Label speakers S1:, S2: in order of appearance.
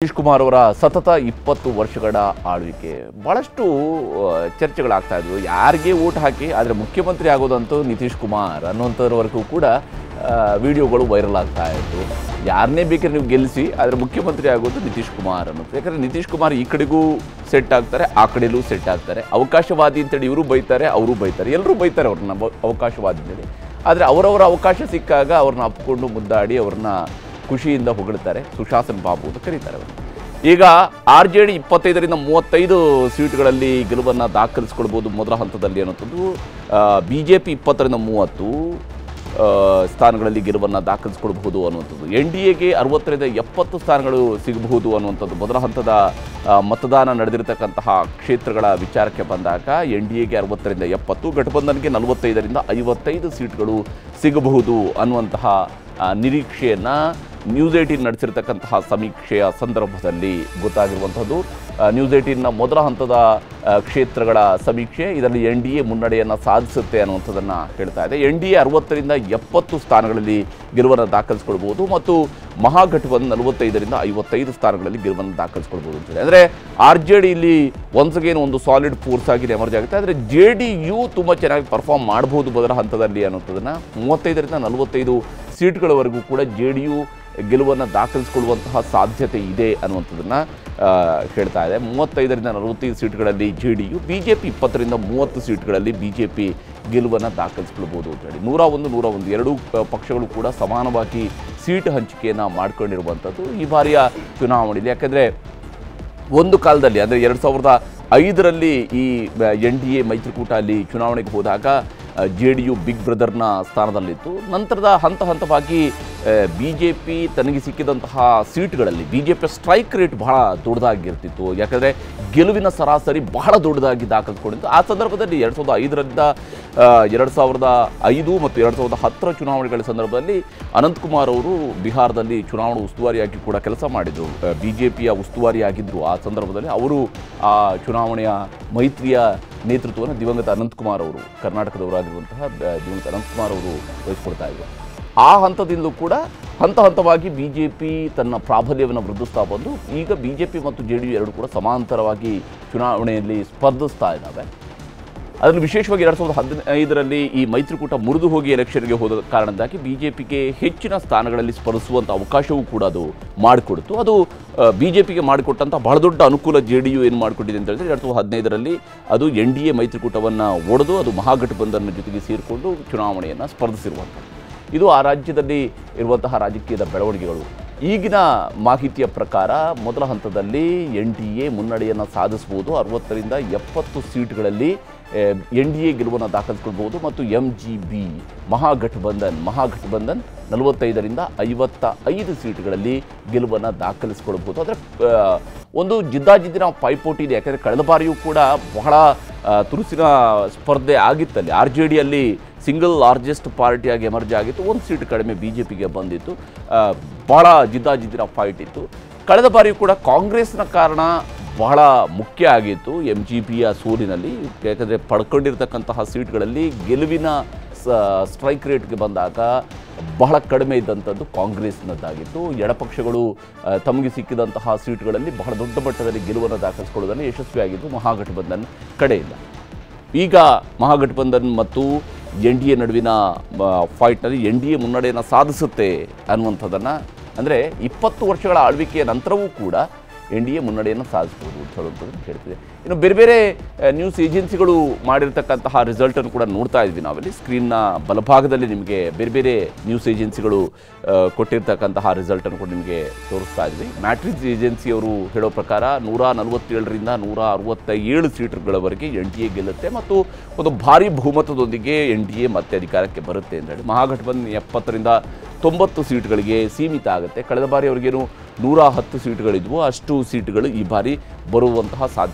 S1: ನಿತೀಶ್ ಕುಮಾರ್ ಅವರ ಸತತ 20 ವರ್ಷಗಳ ಆಳ್ವಿಕೆ ಬಹಳಷ್ಟು ಚರ್ಚೆಗಳಾಗ್ತಾ ಇದ್ವು. ಯಾರಿಗೆ ವೋಟ್ ಹಾಕಿ ಆದರೆ ಮುಖ್ಯಮಂತ್ರಿ ಆಗೋದಂತೂ ನಿತೀಶ್ ಕುಮಾರ್ ಅನ್ನುವಂಥದ್ರವರೆಗೂ ಕೂಡ ವಿಡಿಯೋಗಳು ವೈರಲ್ ಆಗ್ತಾ ಇತ್ತು. ಯಾರನ್ನೇ ಬೇಕಾದ್ರೆ ನೀವು ಗೆಲ್ಲಿಸಿ ಆದರೆ ಮುಖ್ಯಮಂತ್ರಿ ಆಗೋದು ನಿತೀಶ್ ಕುಮಾರ್ ಅನ್ನೋದು. ಯಾಕಂದರೆ ನಿತೀಶ್ ಕುಮಾರ್ ಈ ಕಡೆಗೂ ಸೆಟ್ ಆಗ್ತಾರೆ, ಆ ಕಡೆಯಲ್ಲೂ ಸೆಟ್ ಆಗ್ತಾರೆ. ಅವಕಾಶವಾದಿ ಅಂತೇಳಿ ಇವರು ಬೈತಾರೆ, ಅವರು ಬೈತಾರೆ, ಎಲ್ಲರೂ ಬೈತಾರೆ ಅವ್ರನ್ನ ಅವಕಾಶವಾದಿ ಅಂತೇಳಿ. ಆದರೆ ಅವರವರ ಅವಕಾಶ ಸಿಕ್ಕಾಗ ಅವ್ರನ್ನ ಅಪ್ಕೊಂಡು ಮುದ್ದಾಡಿ ಅವ್ರನ್ನ ಖುಷಿಯಿಂದ ಹೊಗಳ್ತಾರೆ. ಸುಶಾಸನ್ ಬಾಬು ಅಂತ ಕರೀತಾರೆ ಅವರು. ಈಗ RJD 25ರಿಂದ 35 ಸೀಟ್ಗಳಲ್ಲಿ ಗೆಲುವನ್ನು ದಾಖಲಿಸ್ಕೊಳ್ಬೋದು ಮೊದಲ ಹಂತದಲ್ಲಿ ಅನ್ನೋಂಥದ್ದು. BJP 20ರಿಂದ 30 ಸ್ಥಾನಗಳಲ್ಲಿ ಗೆಲುವನ್ನು ದಾಖಲಿಸ್ಕೊಳ್ಬಹುದು ಅನ್ನುವಂಥದ್ದು. NDAಗೆ 60ರಿಂದ 70 ಸ್ಥಾನಗಳು ಸಿಗಬಹುದು ಅನ್ನುವಂಥದ್ದು. ಮೊದಲ ಹಂತದ ಮತದಾನ ನಡೆದಿರತಕ್ಕಂತಹ ಕ್ಷೇತ್ರಗಳ ವಿಚಾರಕ್ಕೆ ಬಂದಾಗ NDAಗೆ 60ರಿಂದ 70, ಗಠಬಂಧನ್ಗೆ 45ರಿಂದ 55 ಸೀಟ್ಗಳು ಸಿಗಬಹುದು ಅನ್ನುವಂತಹ ನಿರೀಕ್ಷೆಯನ್ನು ನ್ಯೂಸ್ 18 ನಡೆಸಿರ್ತಕ್ಕಂತಹ ಸಮೀಕ್ಷೆಯ ಸಂದರ್ಭದಲ್ಲಿ ಗೊತ್ತಾಗಿರುವಂಥದ್ದು. ನ್ಯೂಸ್ 18ನ ಮೊದಲ ಹಂತದ ಕ್ಷೇತ್ರಗಳ ಸಮೀಕ್ಷೆ ಇದರಲ್ಲಿ NDA ಮುನ್ನಡೆಯನ್ನು ಸಾಧಿಸುತ್ತೆ ಅನ್ನುವಂಥದ್ದನ್ನು ಹೇಳ್ತಾ ಇದೆ. NDA 60ರಿಂದ 70 ಸ್ಥಾನಗಳಲ್ಲಿ ಗೆಲುವನ್ನು ದಾಖಲಿಸ್ಕೊಳ್ಬೋದು ಮತ್ತು ಮಹಾಗಠಬಂಧನ್ 45ರಿಂದ 55 ಸ್ಥಾನಗಳಲ್ಲಿ ಗೆಲುವನ್ನು ದಾಖಲಿಸ್ಕೊಳ್ಬೋದು ಅಂತೇಳಿ. ಅಂದರೆ RJD ಇಲ್ಲಿ ಒನ್ಸ್ ಅಗೇನ್ ಒಂದು ಸಾಲಿಡ್ ಫೋರ್ಸ್ ಆಗಿ ಎಮರ್ಜ್ ಆಗುತ್ತೆ. ಆದರೆ JDU ತುಂಬ ಚೆನ್ನಾಗಿ ಪರ್ಫಾರ್ಮ್ ಮಾಡ್ಬೋದು ಮೊದಲ ಹಂತದಲ್ಲಿ ಅನ್ನೋಂಥದ್ದನ್ನು. 35ರಿಂದ 45 ಸೀಟ್ಗಳವರೆಗೂ ಕೂಡ JDU ಗೆಲುವನ್ನು ದಾಖಲಿಸಿಕೊಳ್ಳುವಂತಹ ಸಾಧ್ಯತೆ ಇದೆ ಅನ್ನುವಂಥದ್ದನ್ನು ಹೇಳ್ತಾ ಇದೆ. 35ರಿಂದ 45 ಸೀಟ್ಗಳಲ್ಲಿ JDU, BJP 20ರಿಂದ 30 ಸೀಟ್ಗಳಲ್ಲಿ BJP ಗೆಲುವನ್ನು ದಾಖಲಿಸಿಕೊಳ್ಬೋದು ಅಂತೇಳಿ. 101 ಎರಡೂ ಪಕ್ಷಗಳು ಕೂಡ ಸಮಾನವಾಗಿ ಸೀಟ್ ಹಂಚಿಕೆಯನ್ನು ಮಾಡ್ಕೊಂಡಿರುವಂಥದ್ದು ಈ ಬಾರಿಯ ಚುನಾವಣೆಯಲ್ಲಿ. ಯಾಕೆಂದರೆ ಒಂದು ಕಾಲದಲ್ಲಿ ಅಂದರೆ 2005ರಲ್ಲಿ ಈ NDA ಮೈತ್ರಿಕೂಟ ಅಲ್ಲಿ ಚುನಾವಣೆಗೆ ಹೋದಾಗ JDU ಬಿಗ್ ಬ್ರದರ್ನ ಸ್ಥಾನದಲ್ಲಿತ್ತು. ನಂತರದ ಹಂತವಾಗಿ BJP ತನಗೆ ಸಿಕ್ಕಿದಂತಹ ಸೀಟ್ಗಳಲ್ಲಿ BJP ಸ್ಟ್ರೈಕ್ ರೇಟ್ ಬಹಳ ದೊಡ್ಡದಾಗಿರ್ತಿತ್ತು. ಯಾಕಂದರೆ ಗೆಲುವಿನ ಸರಾಸರಿ ಬಹಳ ದೊಡ್ಡದಾಗಿ ದಾಖಲಿಸಿಕೊಂಡಿತ್ತು. ಆ ಸಂದರ್ಭದಲ್ಲಿ 2005ರಿಂದ 2005 ಮತ್ತು 2010 ಚುನಾವಣೆಗಳ ಸಂದರ್ಭದಲ್ಲಿ ಅನಂತಕುಮಾರ್ ಅವರು ಬಿಹಾರದಲ್ಲಿ ಚುನಾವಣಾ ಉಸ್ತುವಾರಿಯಾಗಿ ಕೂಡ ಕೆಲಸ ಮಾಡಿದರು. BJPಯ ಉಸ್ತುವಾರಿಯಾಗಿದ್ದರು. ಆ ಸಂದರ್ಭದಲ್ಲಿ ಅವರು ಆ ಚುನಾವಣೆಯ ಮೈತ್ರಿಯ ನೇತೃತ್ವವನ್ನು ದಿವಂಗತ ಅನಂತಕುಮಾರ್ ಅವರು, ಕರ್ನಾಟಕದವರಾಗಿರುವಂತಹ ದಿವಂಗತ ಅನಂತಕುಮಾರ್ ಅವರು ವಹಿಸ್ಕೊಡ್ತಾ ಇದ್ದರು. ಆ ಹಂತದಿಂದಲೂ ಕೂಡ ಹಂತವಾಗಿ BJP ತನ್ನ ಪ್ರಾಬಲ್ಯವನ್ನು ವೃದ್ಧಿಸ್ತಾ ಬಂದು ಈಗ BJP ಮತ್ತು JDU ಎರಡು ಕೂಡ ಸಮಾಂತರವಾಗಿ ಚುನಾವಣೆಯಲ್ಲಿ ಸ್ಪರ್ಧಿಸ್ತಾ ಇದ್ದಾವೆ. ಅದರಲ್ಲಿ ವಿಶೇಷವಾಗಿ 2015ರಲ್ಲಿ ಈ ಮೈತ್ರಿಕೂಟ ಮುರಿದು ಹೋಗಿ ಎಲೆಕ್ಷನ್ಗೆ ಹೋದ ಕಾರಣದಿಂದಾಗಿ BJPಗೆ ಹೆಚ್ಚಿನ ಸ್ಥಾನಗಳಲ್ಲಿ ಸ್ಪರ್ಧಿಸುವಂಥ ಅವಕಾಶವೂ ಕೂಡ ಅದು ಮಾಡಿಕೊಡ್ತು. ಅದು BJPಗೆ ಮಾಡಿಕೊಟ್ಟಂಥ ಬಹಳ ದೊಡ್ಡ ಅನುಕೂಲ JDU ಏನು ಮಾಡಿಕೊಟ್ಟಿದೆ ಅಂತ ಹೇಳಿದ್ರೆ 2015ರಲ್ಲಿ ಅದು NDA ಮೈತ್ರಿಕೂಟವನ್ನು ಒಡೆದು ಅದು ಮಹಾಗಠಬಂಧನ್ನ ಜೊತೆಗೆ ಸೇರಿಕೊಂಡು ಚುನಾವಣೆಯನ್ನು ಸ್ಪರ್ಧಿಸಿರುವಂಥದ್ದು. ಇದು ಆ ರಾಜ್ಯದಲ್ಲಿ ಇರುವಂತಹ ರಾಜಕೀಯದ ಬೆಳವಣಿಗೆಗಳು. ಈಗಿನ ಮಾಹಿತಿಯ ಪ್ರಕಾರ ಮೊದಲ ಹಂತದಲ್ಲಿ NDA ಮುನ್ನಡೆಯನ್ನು ಸಾಧಿಸಬಹುದು. 60ರಿಂದ 70 ಸೀಟ್ಗಳಲ್ಲಿ NDA ಗೆಲುವನ್ನು ದಾಖಲಿಸಿಕೊಳ್ಬಹುದು ಮತ್ತು MGB ಮಹಾಗಠಬಂಧನ್ 45ರಿಂದ 55 ಸೀಟ್ಗಳಲ್ಲಿ ಗೆಲುವನ್ನು ದಾಖಲಿಸಿಕೊಳ್ಬಹುದು. ಆದರೆ ಒಂದು ಜಿದ್ದಾಜಿದ್ದಿನ ಪೈಪೋಟಿ ಇದೆ. ಯಾಕಂದರೆ ಕಳೆದ ಬಾರಿಯೂ ಕೂಡ ಬಹಳ ತುರುಸಿನ ಸ್ಪರ್ಧೆ ಆಗಿತ್ತಲ್ಲಿ. RJDಯಲ್ಲಿ ಸಿಂಗಲ್ ಲಾರ್ಜೆಸ್ಟ್ ಪಾರ್ಟಿಯಾಗಿ ಎಮರ್ಜ್ ಆಗಿತ್ತು. ಒಂದು ಸೀಟ್ ಕಡಿಮೆ BJPಗೆ ಬಂದಿತ್ತು. ಬಹಳ ಜಿದ್ದಾಜಿದ್ದಿನ ಫೈಟ್ ಇತ್ತು. ಕಳೆದ ಬಾರಿಯೂ ಕೂಡ ಕಾಂಗ್ರೆಸ್ನ ಕಾರಣ ಬಹಳ ಮುಖ್ಯ ಆಗಿತ್ತು MGBಯ ಸೋಲಿನಲ್ಲಿ. ಯಾಕಂದರೆ ಪಡ್ಕೊಂಡಿರ್ತಕ್ಕಂತಹ ಸೀಟ್ಗಳಲ್ಲಿ ಗೆಲುವಿನ ಸ್ಟ್ರೈಕ್ ರೇಟ್ಗೆ ಬಂದಾಗ ಬಹಳ ಕಡಿಮೆ ಇದ್ದಂಥದ್ದು ಕಾಂಗ್ರೆಸ್ನದ್ದಾಗಿತ್ತು. ಎಡಪಕ್ಷಗಳು ತಮಗೆ ಸಿಕ್ಕಿದಂತಹ ಸೀಟ್ಗಳಲ್ಲಿ ಬಹಳ ದೊಡ್ಡ ಮಟ್ಟದಲ್ಲಿ ಗೆಲುವನ್ನು ದಾಖಲಿಸಿಕೊಳ್ಳುವುದನ್ನು ಯಶಸ್ವಿಯಾಗಿದ್ದು ಮಹಾಗಠಬಂಧನ್ ಕಡೆಯಿಂದ. ಈಗ ಮಹಾಗಠಬಂಧನ್ ಮತ್ತು NDA ನಡುವಿನ ಫೈಟ್ನಲ್ಲಿ NDA ಮುನ್ನಡೆಯನ್ನು ಸಾಧಿಸುತ್ತೆ ಅನ್ನುವಂಥದ್ದನ್ನು, ಅಂದರೆ 20 ವರ್ಷಗಳ ಆಳ್ವಿಕೆಯ ನಂತರವೂ ಕೂಡ NDA ಮುನ್ನಡೆಯನ್ನು ಸಾಧಿಸ್ಬೋದು ಅಂತ ಹೇಳುವಂಥದ್ದು ಹೇಳ್ತಿದೆ. ಇನ್ನು ಬೇರೆ ನ್ಯೂಸ್ ಏಜೆನ್ಸಿಗಳು ಮಾಡಿರ್ತಕ್ಕಂತಹ ರಿಸಲ್ಟನ್ನು ಕೂಡ ನೋಡ್ತಾ ಇದ್ವಿ ನಾವಲ್ಲಿ. ಸ್ಕ್ರೀನ್ನ ಬಲಭಾಗದಲ್ಲಿ ನಿಮಗೆ ಬೇರೆ ನ್ಯೂಸ್ ಏಜೆನ್ಸಿಗಳು ಕೊಟ್ಟಿರ್ತಕ್ಕಂತಹ ರಿಸಲ್ಟನ್ನು ಕೂಡ ನಿಮಗೆ ತೋರಿಸ್ತಾ ಇದ್ವಿ. ಮ್ಯಾಟ್ರಿಕ್ಸ್ ಏಜೆನ್ಸಿಯವರು ಹೇಳೋ ಪ್ರಕಾರ 147ರಿಂದ 167 ಸೀಟ್ಗಳವರೆಗೆ NDA ಗೆಲ್ಲುತ್ತೆ ಮತ್ತು ಒಂದು ಭಾರಿ ಬಹುಮತದೊಂದಿಗೆ NDA ಮತ್ತೆ ಅಧಿಕಾರಕ್ಕೆ ಬರುತ್ತೆ ಅಂತ ಹೇಳಿ. ಮಹಾಗಠಬಂಧನ್ 70ರಿಂದ 90 ಸೀಟ್ಗಳಿಗೆ ಸೀಮಿತ ಆಗುತ್ತೆ. ಕಳೆದ ಬಾರಿ ಅವರಿಗೇನು 110 ಸೀಟ್ಗಳಿದ್ವು, ಅಷ್ಟು ಸೀಟ್ಗಳು ಈ ಬಾರಿ ಬರುವಂತಹ ಸಾಧ್ಯತೆ